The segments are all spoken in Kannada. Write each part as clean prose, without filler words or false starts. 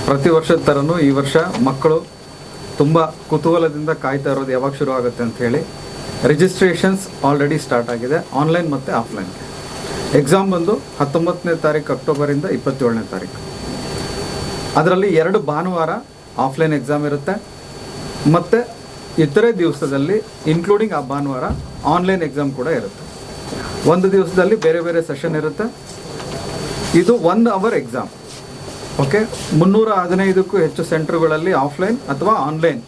ಪ್ರತಿ ವರ್ಷದ ಥರನೂ ಈ ವರ್ಷ ಮಕ್ಕಳು ತುಂಬ ಕುತೂಹಲದಿಂದ ಕಾಯ್ತಾ ಇರೋದು ಯಾವಾಗ ಶುರು ಆಗುತ್ತೆ ಅಂತ ಹೇಳಿ ರಿಜಿಸ್ಟ್ರೇಷನ್ಸ್ ಆಲ್ರೆಡಿ ಸ್ಟಾರ್ಟ್ ಆಗಿದೆ, ಆನ್ಲೈನ್ ಮತ್ತು ಆಫ್ಲೈನ್ಗೆ. ಎಕ್ಸಾಮ್ ಬಂದು 19ನೇ ತಾರೀಕು ಅಕ್ಟೋಬರಿಂದ 27ನೇ ತಾರೀಕು. ಅದರಲ್ಲಿ 2 ಭಾನುವಾರ ಆಫ್ಲೈನ್ ಎಕ್ಸಾಮ್ ಇರುತ್ತೆ, ಮತ್ತು ಇತರೆ ದಿವಸದಲ್ಲಿ ಇನ್ಕ್ಲೂಡಿಂಗ್ ಆ ಭಾನುವಾರ ಆನ್ಲೈನ್ ಎಕ್ಸಾಮ್ ಕೂಡ ಇರುತ್ತೆ. ಒಂದು ದಿವಸದಲ್ಲಿ ಬೇರೆ ಬೇರೆ ಸೆಷನ್ ಇರುತ್ತೆ. ಇದು 1 ಅವರ್ ಎಕ್ಸಾಮ್. ಓಕೆ, 315ಕ್ಕೂ ಹೆಚ್ಚು ಸೆಂಟರ್ಗಳಲ್ಲಿ ಆಫ್ಲೈನ್ ಅಥವಾ ಆನ್ಲೈನ್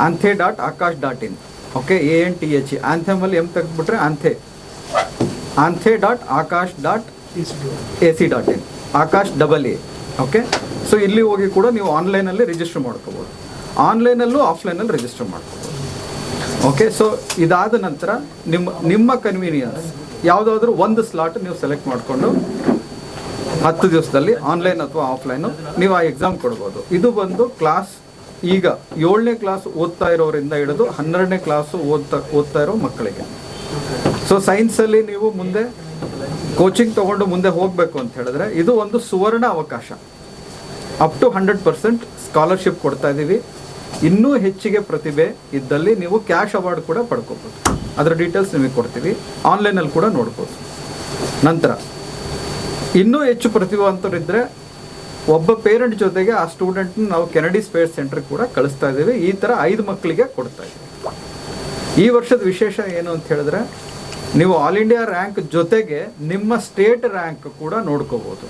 anthe.akash.in. ಓಕೆ, ANTHE ಆಂಥೆಮಲ್ಲಿ ಎಮ್ ತೆಗೆದುಬಿಟ್ರೆ anthe.akash.ac.in Aakash AA. Okay, so ಇಲ್ಲಿ ಹೋಗಿ ಕೂಡ ನೀವು ಆನ್ಲೈನಲ್ಲಿ ರಿಜಿಸ್ಟರ್ ಮಾಡ್ಕೋಬೋದು, ಆನ್ಲೈನಲ್ಲೂ ಆಫ್ಲೈನಲ್ಲಿ ರಿಜಿಸ್ಟರ್ ಮಾಡ್ಕೋಬೋದು. ಓಕೆ, ಸೊ ಇದಾದ ನಂತರ ನಿಮ್ಮ ಕನ್ವೀನಿಯನ್ಸ್ ಯಾವುದಾದ್ರೂ ಒಂದು ಸ್ಲಾಟ್ ನೀವು ಸೆಲೆಕ್ಟ್ ಮಾಡಿಕೊಂಡು 10 ದಿವಸದಲ್ಲಿ ಆನ್ಲೈನ್ ಅಥವಾ ಆಫ್ಲೈನು ನೀವು ಆ ಎಕ್ಸಾಮ್ ಕೊಡ್ಬೋದು. ಇದು ಬಂದು ಕ್ಲಾಸ್ ಈಗ 7ನೇ ಕ್ಲಾಸ್ ಓದ್ತಾ ಇರೋರಿಂದ ಹಿಡಿದು 12ನೇ ಕ್ಲಾಸು ಓದ್ತಾ ಇರೋ ಮಕ್ಕಳಿಗೆ. ಸೊ ಸೈನ್ಸಲ್ಲಿ ನೀವು ಮುಂದೆ ಕೋಚಿಂಗ್ ತೊಗೊಂಡು ಮುಂದೆ ಹೋಗಬೇಕು ಅಂತ ಹೇಳಿದ್ರೆ ಇದು ಒಂದು ಸುವರ್ಣ ಅವಕಾಶ. ಅಪ್ ಟು 100% ಸ್ಕಾಲರ್ಶಿಪ್ ಕೊಡ್ತಾ ಇದ್ದೀವಿ. ಇನ್ನೂ ಹೆಚ್ಚಿಗೆ ಪ್ರತಿಭೆ ಇದ್ದಲ್ಲಿ ನೀವು ಕ್ಯಾಶ್ ಅವಾರ್ಡ್ ಕೂಡ ಪಡ್ಕೋಬೋದು. ಅದರ ಡೀಟೇಲ್ಸ್ ನಿಮಗೆ ಕೊಡ್ತೀವಿ, ಆನ್ಲೈನಲ್ಲಿ ಕೂಡ ನೋಡ್ಬೋದು. ನಂತರ ಇನ್ನೂ ಹೆಚ್ಚು ಪ್ರತಿಭಾವಂತರಿದ್ದರೆ ಒಬ್ಬ ಪೇರೆಂಟ್ ಜೊತೆಗೆ ಆ ಸ್ಟೂಡೆಂಟ್ನ ನಾವು ಕೆನಡಿ ಸ್ಪೇಸ್ ಸೆಂಟರ್ಗೆ ಕೂಡ ಕಳಿಸ್ತಾ ಇದ್ದೀವಿ. ಈ ಥರ 5 ಮಕ್ಕಳಿಗೆ ಕೊಡ್ತಾ ಇದ್ದೀವಿ. ಈ ವರ್ಷದ ವಿಶೇಷ ಏನು ಅಂತ ಹೇಳಿದ್ರೆ ನೀವು ಆಲ್ ಇಂಡಿಯಾ ರ್ಯಾಂಕ್ ಜೊತೆಗೆ ನಿಮ್ಮ ಸ್ಟೇಟ್ ರ್ಯಾಂಕ್ ಕೂಡ ನೋಡ್ಕೋಬೋದು.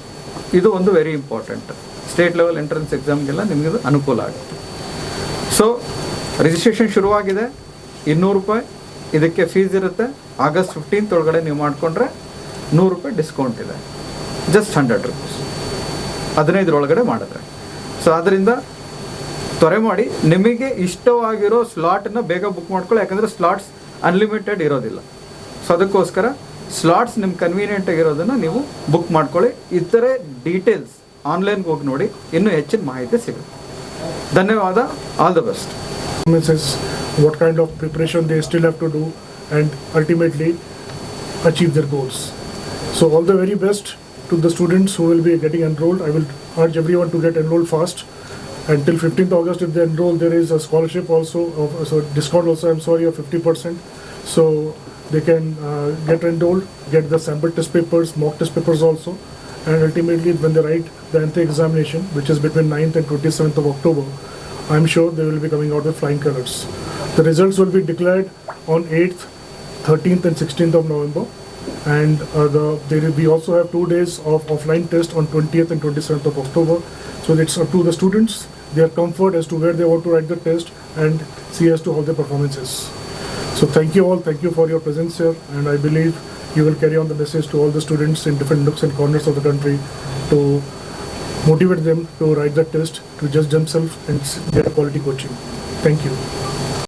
ಇದು ಒಂದು very important. State level entrance ಎಕ್ಸಾಮ್ಗೆಲ್ಲ ನಿಮಗೆ ಅನುಕೂಲ ಆಗುತ್ತೆ. ಸೊ ರಿಜಿಸ್ಟ್ರೇಷನ್ ಶುರುವಾಗಿದೆ. 200 ರೂಪಾಯಿ ಇದಕ್ಕೆ ಫೀಸ್ ಇರುತ್ತೆ. ಆಗಸ್ಟ್ 15th ಒಳಗಡೆ ನೀವು ಮಾಡಿಕೊಂಡ್ರೆ 100 ರೂಪಾಯಿ ಡಿಸ್ಕೌಂಟ್ ಇದೆ. ಜಸ್ಟ್ 100 ರೂಪೀಸ್ 15 ಒಳಗಡೆ ಮಾಡಿದ್ರೆ. ಸೊ ಅದರಿಂದ ತ್ವರೆ ಮಾಡಿ, ನಿಮಗೆ ಇಷ್ಟವಾಗಿರೋ ಸ್ಲಾಟನ್ನು ಬೇಗ ಬುಕ್ ಮಾಡ್ಕೊಳ್ಳಿ. ಯಾಕಂದರೆ ಸ್ಲಾಟ್ಸ್ ಅನ್ಲಿಮಿಟೆಡ್ ಇರೋದಿಲ್ಲ. ಸೊ ಅದಕ್ಕೋಸ್ಕರ ಸ್ಲಾಟ್ಸ್ ನಿಮ್ಮ ಕನ್ವೀನಿಯೆಂಟ್ ಆಗಿರೋದನ್ನು ನೀವು ಬುಕ್ ಮಾಡ್ಕೊಳ್ಳಿ. ಇತರೆ ಡೀಟೇಲ್ಸ್ ಆನ್ಲೈನ್ಗೆ ಹೋಗಿ ನೋಡಿ, ಇನ್ನೂ ಹೆಚ್ಚಿನ ಮಾಹಿತಿ ಸಿಗುತ್ತೆ. ಧನ್ಯವಾದ. All the best. What kind of preparation they still have to do and ultimately achieve their goals. So all the very best to the students who will be getting enrolled. I will urge everyone to get enrolled fast. Until 15th August, if they enroll, there is a scholarship also, so discount also, I'm sorry, of 50%. So they can get enrolled, get the sample test papers, mock test papers also. And ultimately, when they write the NTE examination, which is between 9th and 27th of October, I'm sure they will be coming out with flying colors. The results will be declared on 8th, 13th and 16th of November. And we also have 2 days of offline test on 20th and 27th of October. So it's up to the students, their comfort as to where they want to write the test and see as to how their performance is. So thank you all, thank you for your presence here, and I believe you will carry on the message to all the students in different nooks and corners of the country to motivate them to write the test, to judge themselves and get a quality coaching. Thank you.